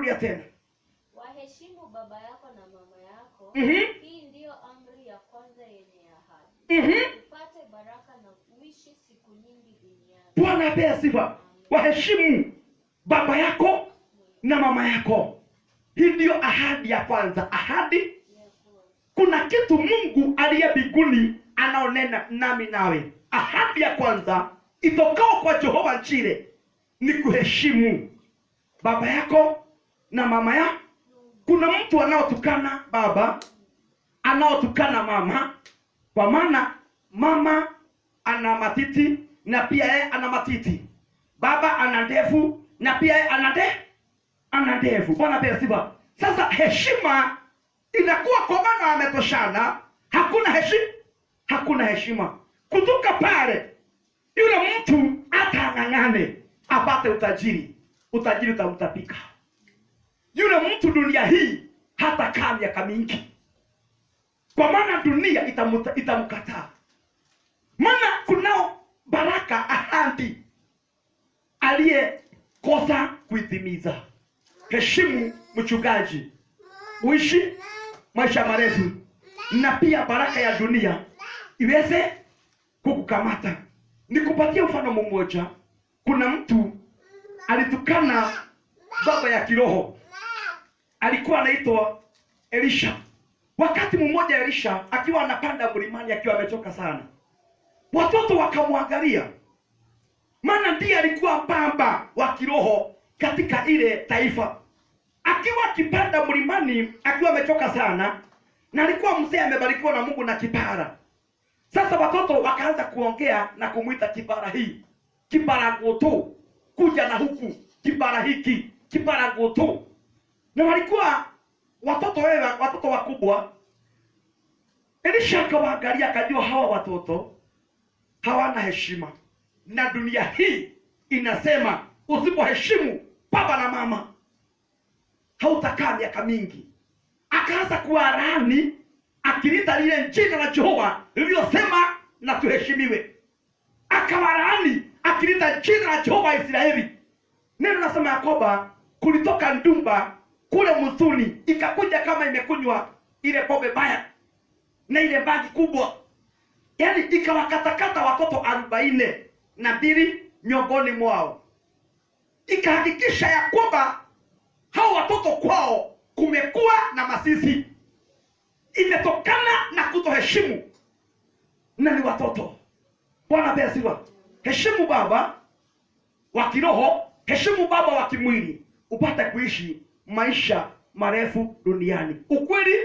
rudia tena. Waheshimu baba yako na mama yako. Hii ndiyo amri ya kwanza yenye ahadi. Upate baraka na uishi siku nyingi duniani. Bwana apewe sifa. Waheshimu baba yako na mama yako. Hii ndiyo ahadi ya kwanza. Ahadi, kuna kitu Mungu aliye mbinguni anaonena nami nawe. Ahadi ya kwanza itokao kwa Jehova Jireh ni kuheshimu baba yako na mama yako. Kuna mtu anaotukana baba, anaotukana mama, kwa maana mama ana matiti na pia yeye ana matiti. Baba ana ndevu na pia yeye ana ndevu. Bwana apewe sifa. Sasa heshima inakuwa kwa maana ametoshana, hakuna heshima. Kutoka pale yule mtu atang'ang'ane apate utajiri utamtapika. Yule mtu dunia hii hata kaa miaka mingi, kwa maana dunia itamkataa. Maana kunao baraka ahadi aliyekosa kuitimiza. Heshimu mchungaji, uishi maisha marefu, na pia baraka ya dunia iweze kukukamata. Nikupatie mfano mmoja. Kuna mtu alitukana baba ya kiroho, alikuwa anaitwa Elisha. Wakati mmoja Elisha akiwa anapanda mlimani akiwa amechoka sana, watoto wakamwangalia, maana ndiye alikuwa baba wa kiroho katika ile taifa. Akiwa akipanda mlimani akiwa amechoka sana, na alikuwa mzee amebarikiwa na Mungu na kipara. Sasa watoto wakaanza kuongea na kumuita kipara hii, kipara goto, kuja na huku, kipara hiki, kipara goto. Na walikuwa watoto wakubwa. Elisha akawaangalia akajua hawa watoto hawana heshima, na dunia hii inasema usipoheshimu baba na mama hautakaa miaka mingi. Akaanza kuwarani akilita lile jina la Jehova lililosema na tuheshimiwe. Akawarani akilita jina la Jehova Israeli. Neno nasema Yakoba kulitoka ndumba kule msituni, ikakuja kama imekunywa ile pombe baya na ile bagi kubwa, yaani ikawakatakata watoto 42 miongoni mwao. Ikahakikisha ya kwamba hao watoto kwao kumekuwa na masisi, imetokana na kutoheshimu. Na ni watoto. Bwana apewe sifa. Heshimu baba wa kiroho, heshimu baba wa kimwili, upate kuishi maisha marefu duniani. Ukweli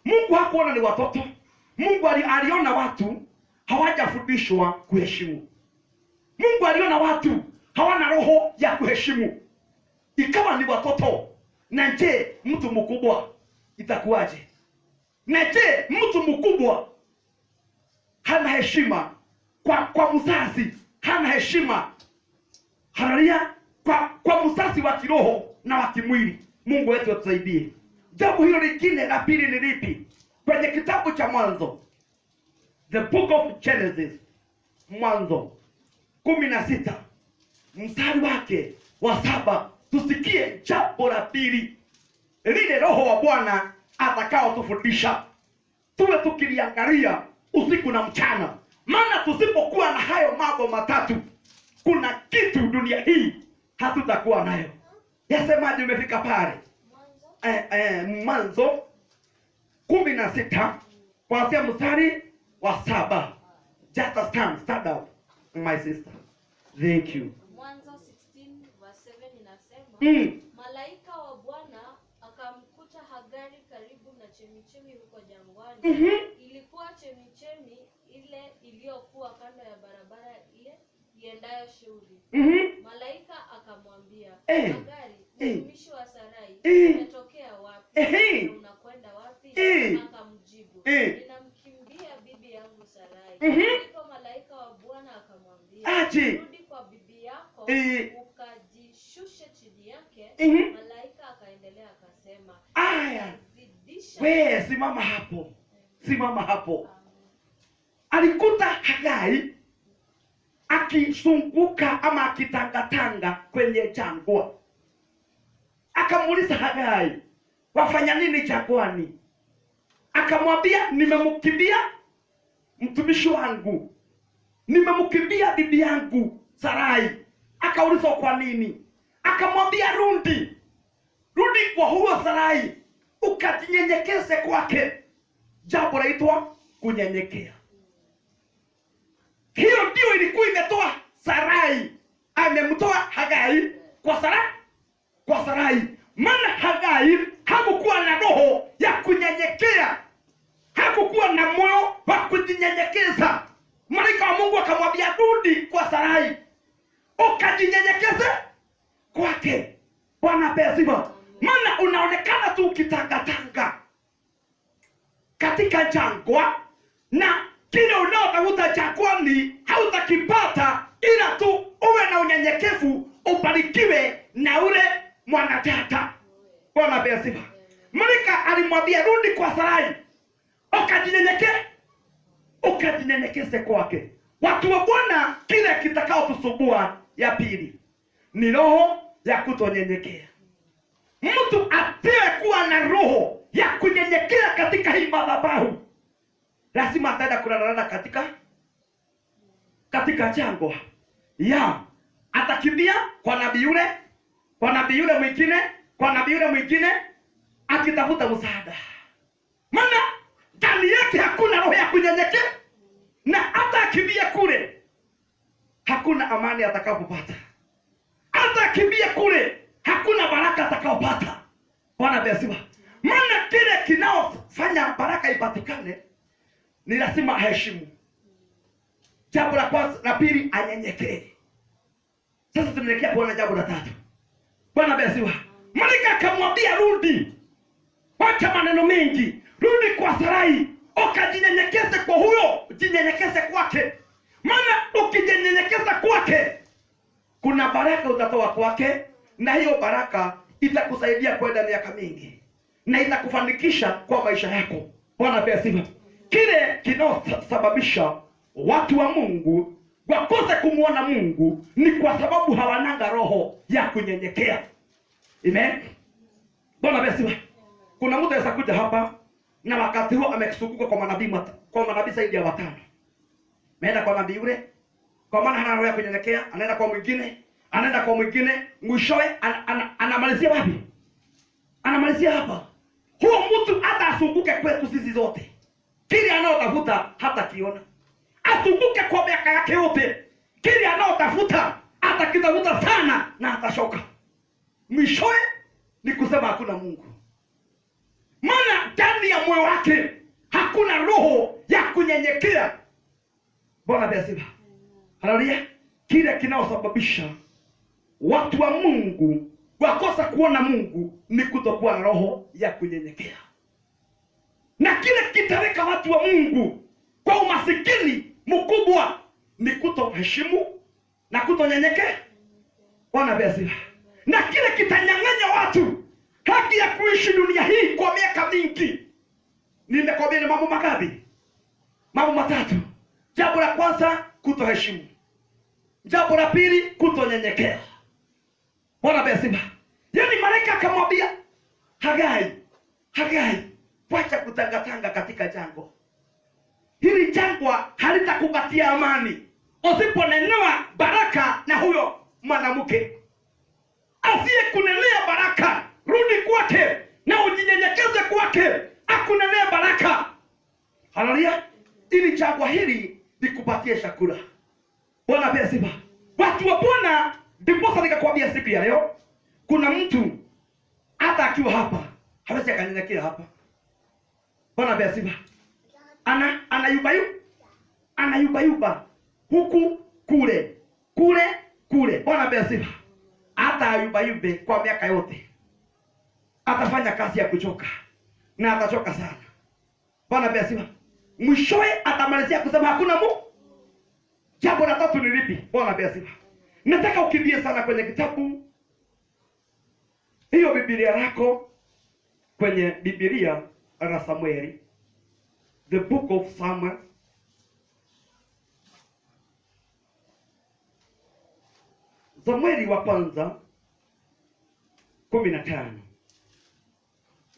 Mungu hakuona ni watoto. Mungu aliona watu hawajafundishwa kuheshimu. Mungu aliona watu hawana roho ya kuheshimu. Ikawa ni watoto. Na je, mtu mkubwa itakuwaje? Na je, mtu mkubwa hana heshima kwa mzazi, hana heshima halalia kwa mzazi wa kiroho na wa kimwili. Mungu wetu atusaidie. Jambo hilo lingine la pili ni lipi? Kwenye kitabu cha Mwanzo, the book of Genesis, Mwanzo 16 mstari wake wa 7, tusikie jambo la pili lile Roho wa Bwana atakao tufundisha, tuwe tukiliangalia usiku na mchana. Maana tusipokuwa na hayo mambo matatu, kuna kitu dunia hii hatutakuwa nayo. Yasemaje? Umefika pale Mwanzo 16 kuanzia mstari wa 7. Just stand up my sister. Thank you. Mwanzo 16 verse 7 inasema, malaika wa Bwana akamkuta Hagari karibu na chemichemi huko jangwani. Ilikuwa chemichemi ile iliyokuwa kando ya barabara ile iendayo Shuri. Malaika akamwambia, Hagari, mtumishi wa Sarai, umetokea wapi? Unakwenda wapi? Akamjibu, ninamkimbia bibi yangu Sarai. Ndipo malaika wa Bwana akamwambia, rudi kwa bibi yako ukajishushe chini yake. Malaika akaendelea akasema, wewe simama hapo. Simama hapo. Alikuta Hagai akisunguka ama akitangatanga kwenye jangwa. akamuuliza Hagai, wafanya nini jangwani? Akamwambia, nimemkimbia mtumishi wangu, nimemkimbia bibi yangu Sarai. Akaulizwa kwa nini? Akamwambia, rudi kwa huyo Sarai ukajinyenyekeze kwake. Jambo laitwa kunyenyekea. Hiyo ndio ilikuwa imetoa Sarai, amemtoa Hagai kwa Sarai. Maana Hagai hakukuwa na roho ya kunyenyekea, hakukuwa na moyo wa kujinyenyekeza. Malaika wa Mungu akamwambia, rudi kwa Sarai ukajinyenyekeze kwake. Bwana pesiba. Maana unaonekana tu ukitangatanga katika jangwa, na kile unaotafuta jangwani hautakipata, ila tu uwe na unyenyekevu, ubarikiwe na ule mwanadada. Bwana pesiba. Malaika alimwambia, rudi kwa Sarai ukajinyenyekeze kwake. Watu wa Bwana, kile kitakao tusumbua ya pili ni roho ya kutonyenyekea. Mtu atiwe kuwa na roho ya kunyenyekea katika hii madhabahu, lazima ataenda kulalana katika jangwa. Atakimbia kwa nabii yule mwingine, akitafuta msaada. Maana ndani yake hakuna roho ya kunyenyekea, na hata akimbia kule hakuna amani atakapopata. Hata akimbia kule hakuna baraka atakayopata. Bwana besiwa. Maana kile kinaofanya baraka ipatikane ni lazima aheshimu. Jambo la kwanza, la pili, anyenyekee. Sasa tunaelekea kuona jambo la tatu. Bwana besiwa. Malaika akamwambia, rudi, wacha maneno mengi, rudi kwa Sarai ukajinyenyekeze kwa huyo, jinyenyekeze kwake. Maana ukijinyenyekeza kwake kuna baraka utatoa kwake, na hiyo baraka itakusaidia kwenda miaka mingi na itakufanikisha kwa maisha yako. Bwana besiwa. Kile kinaosababisha watu wa Mungu wakose kumuona Mungu ni kwa sababu hawananga roho ya kunyenyekea. Amen. Bwana besiwa. Kuna mtu anaweza kuja hapa na wakati huo amekisukuka kwa manabii zaidi ya 5. Ameenda kwa nabii yule, kwa maana hana roho ya kunyenyekea, anaenda kwa mwingine, mwishowe anamalizia wapi? Anamalizia hapa. Huo mtu hata asunguke kwetu sisi zote, kile anaotafuta hata kiona. Asunguke kwa miaka yake yote, kile anaotafuta atakitafuta sana na atashoka. Mwishowe ni kusema hakuna Mungu. Maana ndani ya moyo wake hakuna roho ya kunyenyekea. Bwana besiba. Haleluya. Kile kinaosababisha watu wa Mungu wakosa kuona Mungu ni kutokuwa na roho ya kunyenyekea. Na kile kitaweka watu wa Mungu kwa umasikini mkubwa ni kutoheshimu na kutonyenyekea. Bwana besiba. Na kile kitanyang'anya watu haki ya kuishi dunia hii kwa miaka mingi. Nimekwambia ni mambo mangapi? Mambo matatu. Jambo la kwanza, kutoheshimu. Jambo la pili, kutonyenyekea. Bwana besiba. Yaani malaika akamwambia Hagai, wacha kutangatanga katika jangwa. Hili jangwa halitakupatia amani usiponenewa baraka na huyo mwanamke. Asiye kunenea baraka, rudi kwake na ujinyenyekeze kwake, akunenea baraka. Haleluya. Ili jangwa hili likupatie chakula. Bwana besiba. Watu wa Bwana, ndipo nikakwambia siku ya leo, kuna mtu hata akiwa hapa hawezi akanyenyekea hapa. Bwana besiba. Anayuba huku kule. Bwana besiba. Hata ayubayube kwa miaka yote atafanya kazi ya kuchoka, na atachoka sana. Bwana besiba. Mwishowe atamalizia kusema hakuna Mungu. Jambo la tatu ni lipi? Bwana besiba. Nataka ukimbie sana kwenye kitabu hiyo Biblia yako, kwenye Biblia la Samueli, the book of Samuel, Samueli wa kwanza 15.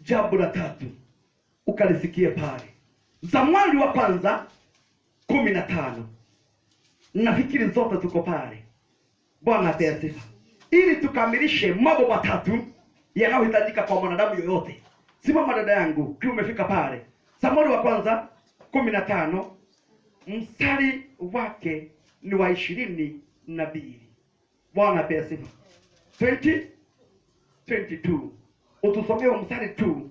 Jambo la tatu ukalisikia pale. Samueli wa kwanza 15. Nafikiri zote tuko pale. Bwana apewe sifa. Ili tukamilishe mambo matatu yanayohitajika kwa mwanadamu yoyote. Simama dada yangu, kiu umefika pale. Samueli wa kwanza 15 mstari wake ni wa 22. Bwana apewe sifa. 22. Utusomee mstari tu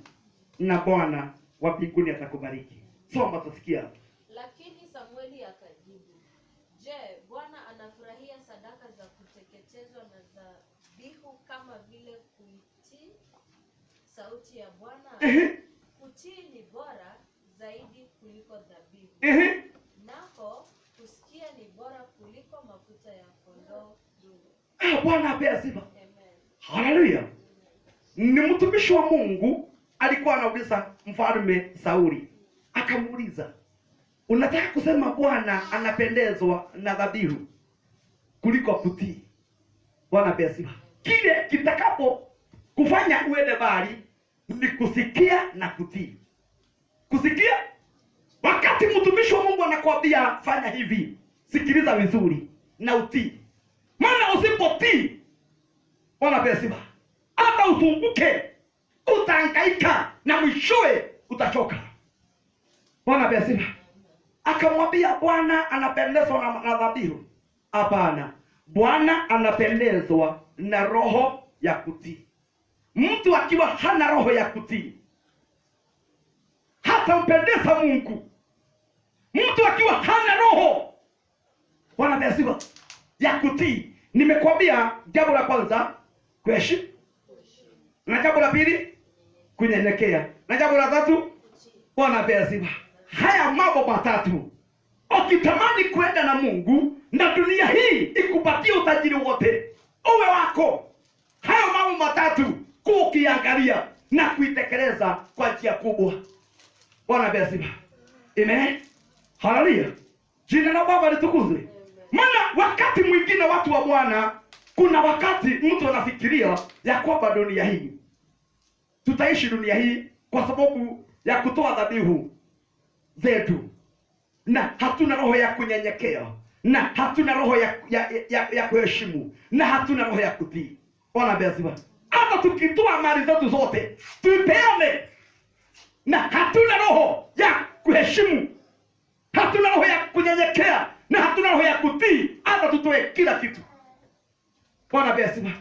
na Bwana wa mbinguni atakubariki. Soma tusikia. Lakini Samueli akajibu, "Je, Bwana anafurahia sadaka za kuteketezwa na dhabihu kama vile kuitii sauti ya Bwana? Kutii ni bora zaidi kuliko dhabihu. Nako kusikia ni bora kuliko mafuta ya kondoo dume." Bwana apewe sifa. Amen. Haleluya. Ni mtumishi wa Mungu alikuwa anauliza mfalme Sauli. Akamuuliza, unataka kusema Bwana anapendezwa na dhabihu kuliko kutii? Bwana apewe sifa. Kile kitakapo kufanya uende bali ni kusikia na kutii. Kusikia, wakati mtumishi wa Mungu anakuambia fanya hivi, sikiliza vizuri na utii. Maana usipotii, Bwana apewe sifa, hata usumbuke, utahangaika na mwishowe utachoka. Bwana apewe sifa. Akamwambia Bwana anapendezwa na dhabihu? Hapana. Bwana anapendezwa na roho ya kutii. Mtu akiwa hana roho ya kutii hatampendeza Mungu. Mtu akiwa hana roho, Bwana apewe sifa, ya kutii. Nimekwambia jambo la kwanza kuheshimu, na jambo la pili kunyenyekea, na jambo la tatu Bwana apewe sifa. Haya mambo matatu ukitamani kwenda na Mungu na dunia hii ikupatie utajiri wote uwe wako, hayo mambo matatu kukiangalia na kuitekeleza kwa njia kubwa. Bwana apewe sifa. Amen. Haleluya. Jina la Baba litukuzwe. Maana wakati mwingine watu wa Bwana, kuna wakati mtu anafikiria ya kwamba dunia hii tutaishi dunia hii kwa sababu ya kutoa dhabihu zetu, na hatuna roho ya kunyenyekea, na hatuna roho ya kuheshimu, na hatuna roho ya kutii. Bwana apewe sifa. Hata tukitoa mali zetu zote tupeane, na hatuna roho ya kuheshimu, hatuna roho ya kunyenyekea, na hatuna roho ya kutii, hata tutoe kila kitu, Bwana apewe sifa,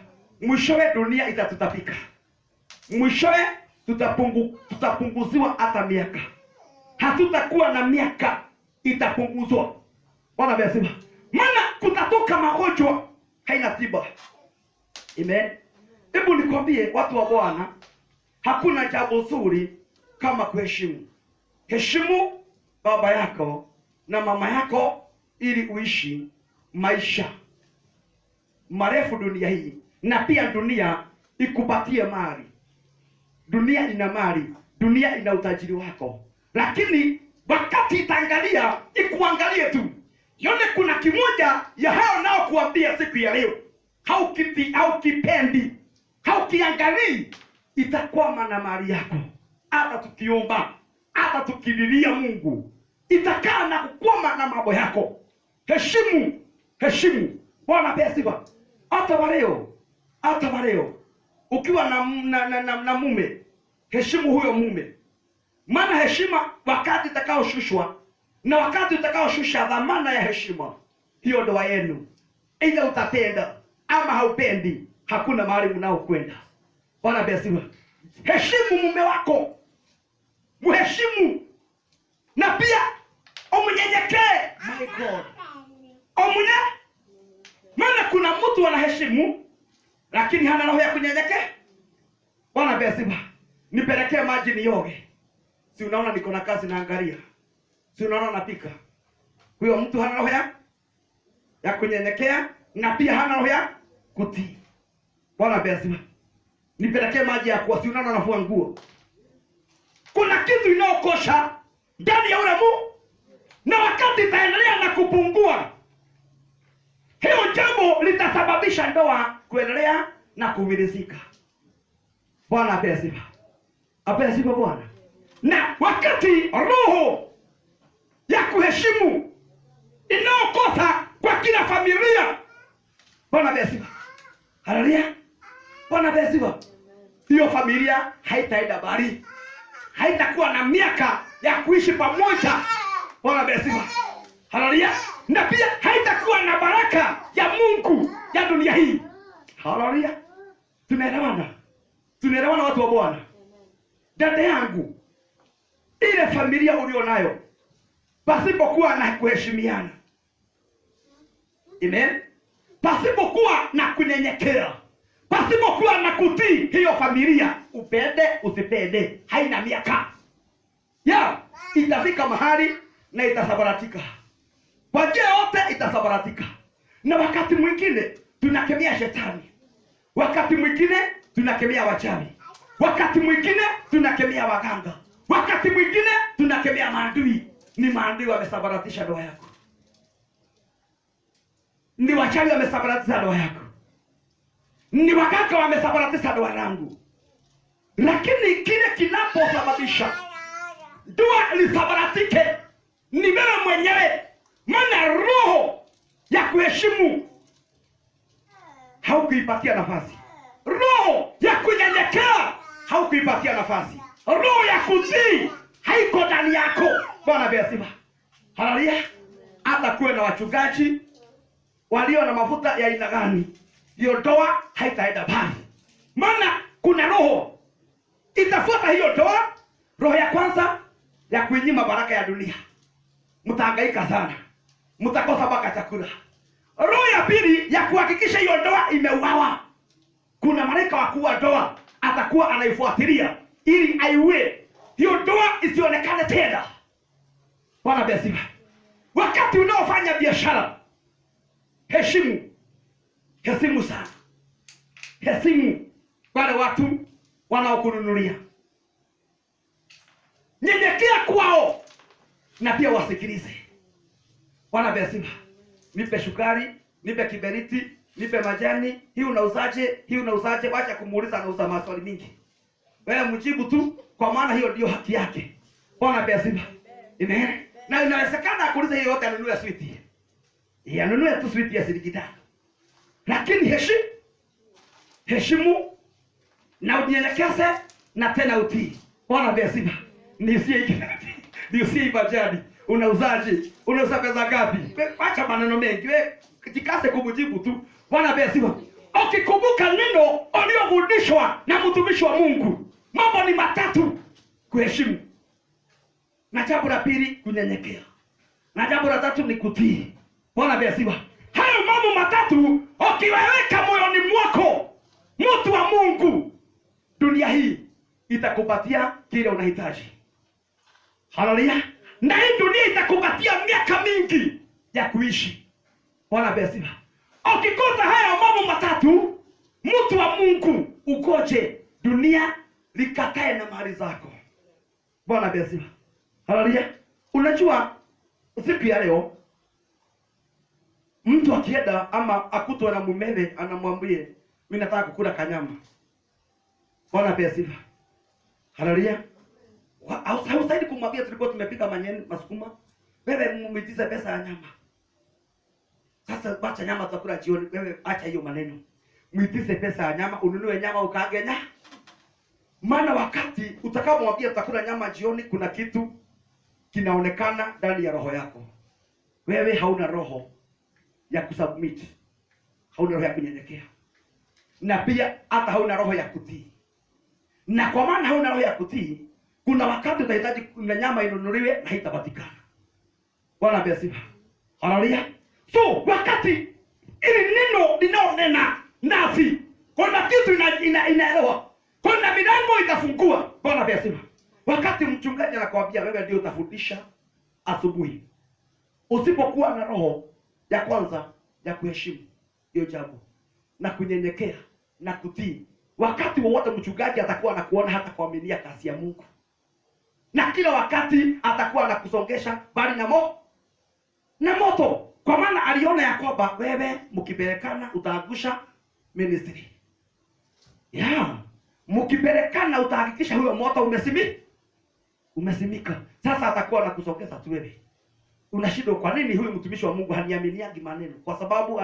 mwishowe dunia itatutapika. Mwishowe tutapunguziwa hata miaka. Hatutakuwa na miaka, itapunguzwa. Bwana apewe sifa. Maana kutatoka magonjwa haina tiba. Amen. Hebu nikwambie watu wa Bwana, hakuna jambo zuri kama kuheshimu. Heshimu baba yako na mama yako ili uishi maisha marefu dunia hii, na pia dunia ikupatie mali. Dunia ina mali, dunia ina utajiri wako, lakini wakati itaangalia ikuangalie tu, yone kuna kimoja ya hao nao kuambia siku ya leo, haukipendi, haukiangalii, itakwama na mali yako. Hata tukiomba, hata tukililia Mungu, itakaa na kukwama na mambo yako. Heshimu, heshimu. Bwana apewe sifa. Hata waleo ukiwa na mume, heshimu huyo mume. Maana heshima wakati utakaoshushwa na wakati utakaoshusha dhamana ya heshima, hiyo ndoa yenu, either utapenda ama haupendi, hakuna mahali mnao kwenda. Bwana apewe sifa. Heshimu mume wako, muheshimu, na pia umunyenyekee. My God. Maana kuna mtu anaheshimu lakini hana roho ya kunyenyekea. Bwana apewe sifa. Nipelekee maji nioge. Si unaona niko na kazi naangalia. Si unaona napika. Huyo mtu hana roho ya kunyenyekea, na pia hana roho ya kutii. Bwana apewe sifa. Nipelekee maji ya kuwa, si unaona nafua nguo. Kuna kitu inaokosha ndani ya ule na wakati itaendelea na kupungua, hiyo jambo litasababisha ndoa kuendelea na kuvirizika. Bwana apewe sifa. Apewe sifa Bwana. Na wakati roho ya kuheshimu inaokosa kwa kila familia, Bwana apewe sifa. Haleluya. Bwana apewe sifa. Hiyo familia haitaenda bali, haitakuwa na miaka ya kuishi pamoja. Bwana apewe sifa. Haleluya. Na pia haitakuwa na baraka ya Mungu ya dunia hii. Haleluya. Tunaelewana? Tunaelewana watu wa Bwana? Dada yangu, ile familia ulionayo pasipokuwa na kuheshimiana, amen, pasipokuwa na kunyenyekea, pasipokuwa na kutii, hiyo familia upende usipende haina miaka ya itafika mahali na itasabaratika. Kwa njia yote itasabaratika. Na wakati mwingine tunakemea shetani, wakati mwingine tunakemea wachawi, wakati mwingine tunakemea waganga, wakati mwingine tunakemea maadui. Ni maadui wamesabaratisha ndoa yako, ni wachawi wamesabaratisha ndoa yako, ni waganga wamesabaratisha ndoa yangu. Lakini kile kinaposababisha ndoa lisabaratike ni wewe mwenyewe. Maana roho ya kuheshimu haukuipatia nafasi, roho ya kunyenyekea haukuipatia nafasi, roho ya kutii haiko ndani yako. Bwana asifiwe. Haleluya. Hata kuwe na wachungaji walio na mafuta ya aina gani, hiyo ndoa haitaenda mbali. Maana kuna roho itafuata hiyo ndoa. Roho ya kwanza ya kuinyima baraka ya dunia, mtahangaika sana, mtakosa mpaka chakula. Roho ya pili ya kuhakikisha hiyo ndoa imeuawa. Kuna malaika wa kuua ndoa atakuwa anaifuatilia ili aiue hiyo ndoa isionekane tena. Bwana asifiwe. Wakati unaofanya biashara, heshimu sana, heshimu wale watu wanaokununulia, nyenyekea kwao na pia wasikilize. Bwana asifiwe. Nipe shukari, nipe kiberiti, nipe majani, hii unauzaje, hii unauzaje? Wacha kumuuliza anauza maswali mingi. Wewe mjibu tu, kwa maana hiyo ndio haki yake. Bwana asifiwe. Amen. Na inawezekana akuulize hiyo yote anunue switi. Anunue tu switi ya shilingi 5. Lakini heshimu na unyenyekeze na tena utii. Bwana asifiwe. Niusie majani. Unauzaje? Unauza pesa ngapi? Acha maneno mengi. Wewe jikase kumjibu tu. Bwana asifiwe. Ukikumbuka neno uliofundishwa na mtumishi wa Mungu, mambo ni matatu: kuheshimu, na jambo la pili kunyenyekea, na jambo la tatu ni kutii. Bwana asifiwe. Hayo mambo matatu ukiweka moyoni mwako, mtu wa Mungu, dunia hii itakupatia kile unahitaji. Haleluya. Na hii dunia itakupatia miaka mingi ya kuishi. Bwana asifiwe. Ukikosa haya mambo matatu, mtu wa Mungu, ugoje dunia likatae na mali zako. Bwana asifiwe. Haleluya. Unajua siku ya leo mtu akienda ama akutwa na mumewe anamwambia mimi nataka kukula kanyama. Bwana asifiwe. Haleluya. Hausaidi kumwambia tulikuwa tumepika masukuma, wewe mumitize pesa ya nyama. Sasa bacha nyama tutakula jioni, wewe acha hiyo maneno. Muitize pesa ya nyama, ununue nyama ukaage nyama. Maana wakati utakapomwambia tutakula nyama jioni, kuna kitu kinaonekana ndani ya roho yako. Wewe hauna roho ya kusubmit, hauna roho ya kunyenyekea, na pia hata hauna roho ya kutii. Na kwa maana hauna roho ya kutii, kuna wakati utahitaji kuna nyama inunuliwe na haitapatikana. Bwana asifiwe. Haleluya. So wakati ili neno linaonena nasi, kuna kitu inaelewa, kuna milango itafungua. Bwana asifiwe. Wakati mchungaji anakuambia wewe ndio utafundisha asubuhi, usipokuwa na roho ya kwanza ya kuheshimu hiyo jambo na kunyenyekea na kutii, wakati wowote mchungaji atakuwa anakuona hata kuaminia kazi ya Mungu, na kila wakati atakuwa anakusongesha bali na moto, kwa maana aliona ya kwamba wewe mkipelekana utaangusha ministry. Mkipelekana utahakikisha huyo moto umesimika. Sasa atakuwa anakusogeza tu wewe. Unashindwa, kwa nini huyu mtumishi wa Mungu haniaminiagi maneno? Kwa sababu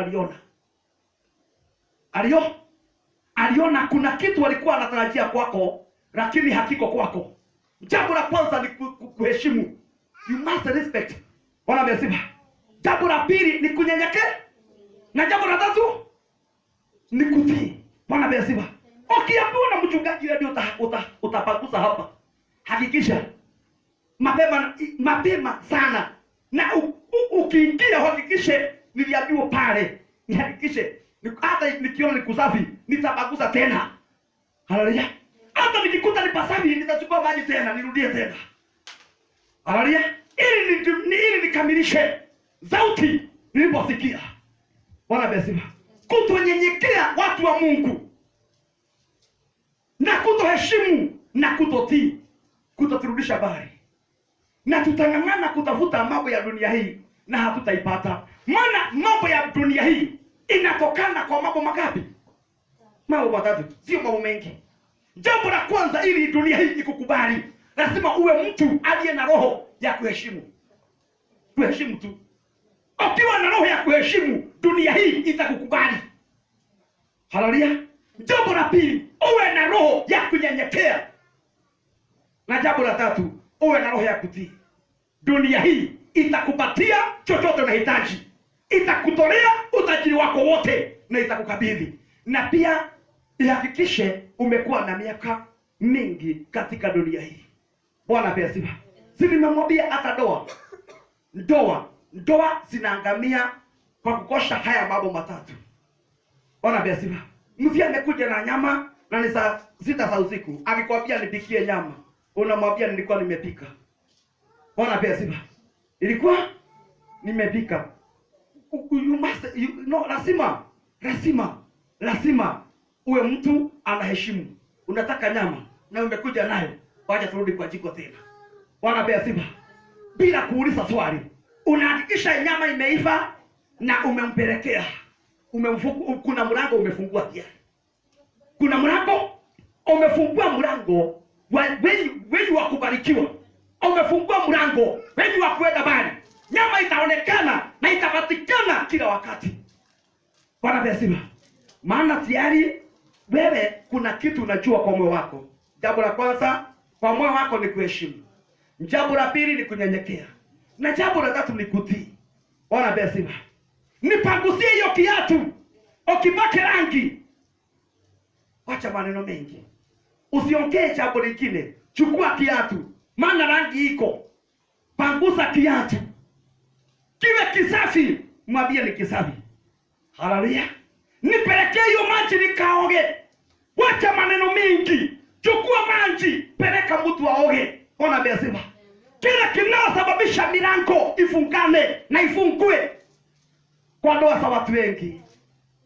aliona kuna kitu alikuwa anatarajia kwako, lakini hakiko kwako. Jambo la kwanza ni kuheshimu. You must respect. Bwana amesema. Jambo la pili ni kunyenyekea. Na jambo la tatu ni kutii. Bwana amesema. Ukiambiwa na mchungaji ndio utapagusa hapa. Hakikisha mapema sana. Na ukiingia hakikishe niliambiwa pale. Nihakikishe hata nikiona ni kusafi nitapagusa tena. Haleluya. Hata nikikuta ni pasafi nitachukua maji tena nirudie tena. Haleluya. Ili nikamilishe sauti niliposikia. Bwana amesema. Kutonyenyekea watu wa Mungu na kutoheshimu na kutotii kutoturudisha bali. Na tutang'ang'ana kutafuta mambo ya dunia hii na hatutaipata. Maana mambo ya dunia hii inatokana kwa mambo mangapi? Mambo matatu, sio mambo mengi. Jambo la kwanza, ili dunia hii ikukubali, lazima uwe mtu aliye na roho ya kuheshimu. Kuheshimu tu. Ukiwa na roho ya kuheshimu, dunia hii itakukubali. Haleluya. Jambo la pili, uwe na roho ya kunyenyekea. Na jambo la tatu, uwe na roho ya kutii. Dunia hii itakupatia chochote unahitaji. Itakutolea utajiri wako wote na itakukabidhi. Na pia ihakikishe umekuwa na miaka mingi katika dunia hii. Bwana pia sifa. Si nimemwambia hata ndoa zinaangamia kwa kukosha haya mambo matatu. Bwana pia sifa. Mzee amekuja na nyama na ni saa 6 za usiku. Akikwambia nipikie nyama, unamwambia nilikuwa nimepika. Bwana pia sifa. Ilikuwa nimepika. Lazima uwe mtu anaheshimu. Unataka nyama na umekuja nayo, wacha turudi kwa jiko tena. Bwana pia sifa. Bila kuuliza swali, unahakikisha nyama imeiva na umempelekea. Kuna mlango umefungua tayari. Kuna mlango umefungua, mlango wengi wa kubarikiwa. Umefungua mlango wengi wa kwenda mbali. Nyama itaonekana na itapatikana kila wakati. Bwana pia sifa. Maana tayari wewe kuna kitu unajua kwa moyo wako. Jambo la kwanza kwa moyo wako ni kuheshimu. Jambo la pili ni kunyenyekea. Na jambo la tatu ni kutii. Bwana pia sifa. Nipangusie hiyo kiatu. Ukipake rangi. Wacha maneno mengi. Usiongee jambo lingine. Chukua kiatu. Maana rangi iko. Pangusa kiatu. Kiwe kisafi. Mwambie ni kisafi. Haleluya. Nipelekee hiyo maji nikaoge. Wacha maneno mengi. Chukua maji, peleka mtu aoge. Ona besema. Kila kinachosababisha milango ifungane na ifungue kwa ndoa za watu wengi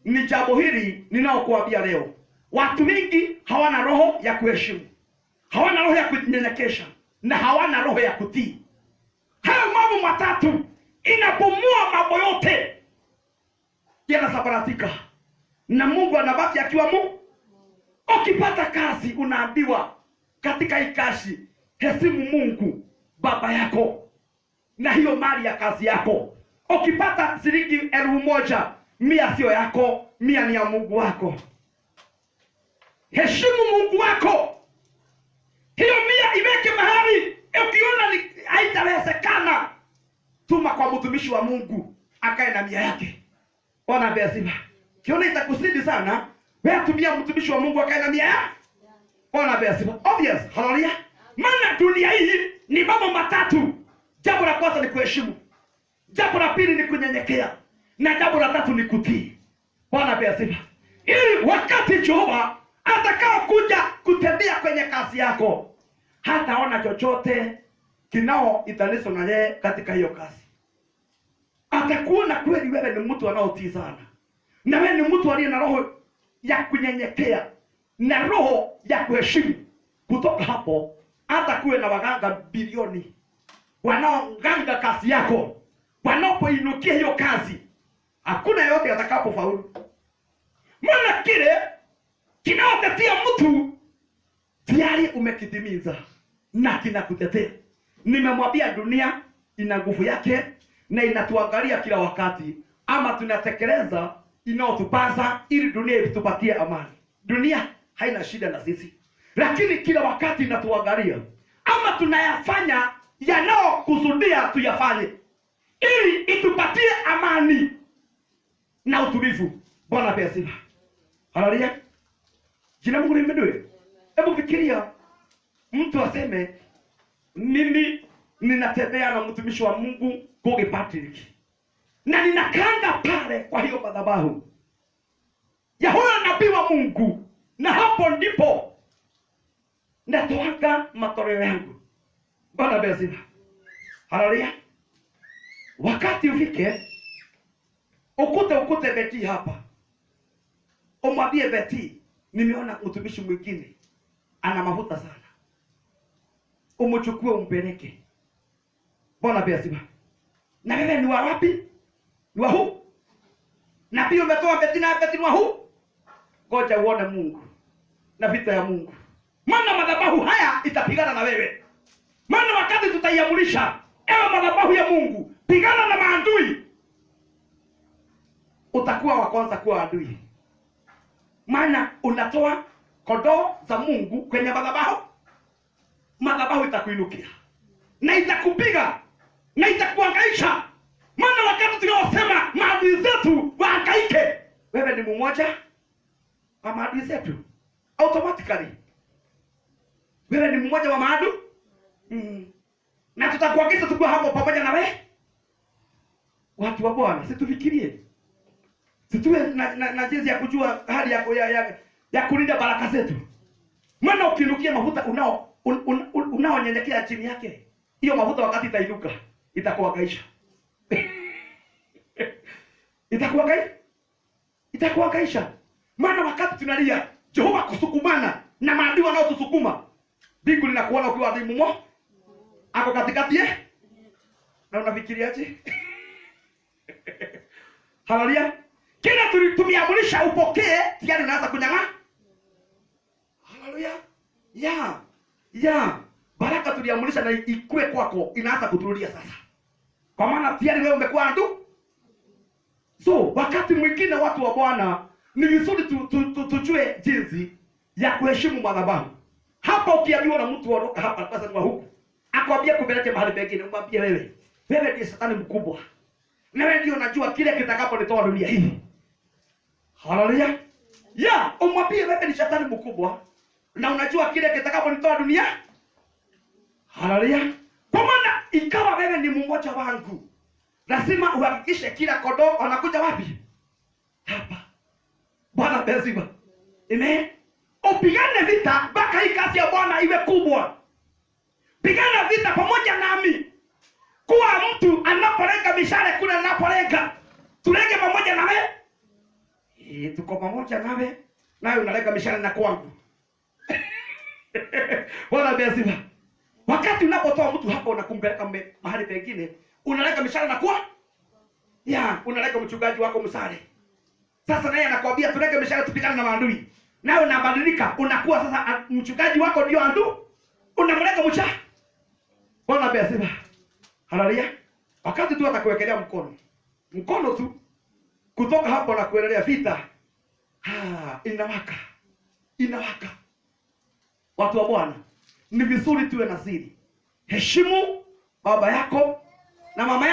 ni jambo hili ninaokuambia leo. Watu wengi hawana roho ya kuheshimu. Hawana roho ya kunyenyekesha na hawana roho ya kutii. Hayo mambo matatu inabomoa mambo yote. Yanasabaratika. Na Mungu anabaki akiwa Mungu. Ukipata kazi unaambiwa katika hii kazi heshimu Mungu baba yako na hiyo mali ya kazi yako. Ukipata shilingi 1,000, 100 sio yako, 100 ni ya Mungu wako. Heshimu Mungu wako. Hiyo 100 iweke mahali. Ukiona haitawezekana, tuma kwa mtumishi wa Mungu akae na 100 yake. Bwana asifiwe. Kiona itakusidi sana, wewe tumia mtumishi wa Mungu akae na 100 yake. Bwana asifiwe. Obvious. Haleluya. Maana dunia hii ni mambo matatu. Jambo la kwanza ni kuheshimu. Jambo la pili ni kunyenyekea. Na jambo la tatu ni kutii. Bwana asifiwe. Ili wakati Jehova atakao kuja kutembea kwenye kazi yako, hataona chochote kinao itanisho na yeye katika hiyo kazi. Atakuona kweli wewe ni mtu anaotii sana. Na wewe ni mtu aliye na roho ya kunyenyekea na roho ya kuheshimu. Kutoka hapo hata kuwe na waganga bilioni wanaonganga kazi yako, wanapoinukia hiyo kazi, hakuna yote atakapofaulu. Maana kile kinaotetea mtu tayari umekitimiza na kinakutetea. Nimemwambia dunia ina nguvu yake na inatuangalia kila wakati, ama tunatekeleza inaotupasa ili dunia itupatie amani. Dunia haina shida na sisi, lakini kila wakati inatuangalia, ama tunayafanya yanayokusudia tuyafanye ili itupatie amani na utulivu. Bwana pia sifa. Haleluya. Jina Mungu limedwe. Hebu fikiria mtu aseme mimi ninatembea na mtumishi wa Mungu Kogi Patrick, na ninakanga pale kwa hiyo madhabahu ya huyo nabii wa Mungu, na hapo ndipo natoanga matoleo yangu. Bwana besifa. Haleluya. Wakati ufike ukute Beti hapa, umwambie Beti, nimeona mtumishi mwingine ana mafuta sana, umchukue umpeleke. Bwana besifa. Na wewe ni wa wapi? Ni wa huu. Na pia umetoa Beti na Beti ni wa huu. Ngoja uone Mungu na vita ya Mungu. Maana madhabahu haya itapigana na wewe. Maana wakati tutaiamulisha, ewe madhabahu ya Mungu, pigana na maadui, utakuwa wa kwanza kuwa adui. Maana unatoa kondoo za Mungu kwenye madhabahu, madhabahu itakuinukia na itakupiga na itakuhangaisha. Maana wakati tunaosema maadui zetu wahangaike, wewe ni mmoja wa maadui zetu. Automatically wewe ni mmoja wa maadui. Na tutakuagiza tukiwa hapo pamoja na wewe. Watu wa Bwana, situfikirie, situwe na jinsi ya kujua hali ya kulinda baraka zetu. Maana ukinukia mafuta unaonyenyekea chini yake, hiyo mafuta wakati itainuka itakuhangaisha. Itakuhangaisha. Maana wakati tunalia Jehova kusukumana na maadui wanaotusukuma, mbingu linakuona ukiwa adui mmoja ako katikati na unafikiriaje? Haleluya. Kila tumiamulisha upokee, tayari unaanza kunyang'anya. Haleluya. Baraka tuliamulisha na ikue kwako, inaanza kuturudia sasa, kwa maana tayari wewe umekuwa adui. So wakati mwingine watu wa Bwana ni vizuri tujue jinsi ya kuheshimu madhabahu. Hapa ukiambiwa na mtu ondoka hapa, sasa ni huku, akwambia kupeleke mahali pengine, umwambie wewe ndiye shetani mkubwa, na wewe ndio unajua kile kitakaponitoa dunia hii. Haleluya. Umwambie wewe ni shetani mkubwa na unajua kile kitakaponitoa dunia. Haleluya. Kwa maana ikawa wewe ni mmoja wangu, lazima uhakikishe kila kondoo anakuja wapi? Hapa. Bwana besiba. Amen. Upigane vita mpaka hii kazi ya Bwana iwe kubwa. Pigana vita pamoja nami. Kuwa mtu anapolenga mishale kule anapolenga, tulenge pamoja na wewe. Tuko pamoja nawe, nawe unalenga mishale na kwangu. Bwana besiba. Wakati unapotoa mtu hapo na kumpeleka mahali pengine, unalenga mishale na kwa? Unalenga mchungaji wako msale. Sasa naye anakuambia tulenge mishale tupigane na maadui. Nawe unabadilika, unakuwa sasa mchungaji wako ndio adui. Unamlenga mcha. Bwana besiba. Haleluya. Wakati tu atakuwekelea mkono tu kutoka hapo na kuendelea vita, inawaka. Watu wa Bwana, ni vizuri tuwe na siri. Heshimu baba yako na mama yako.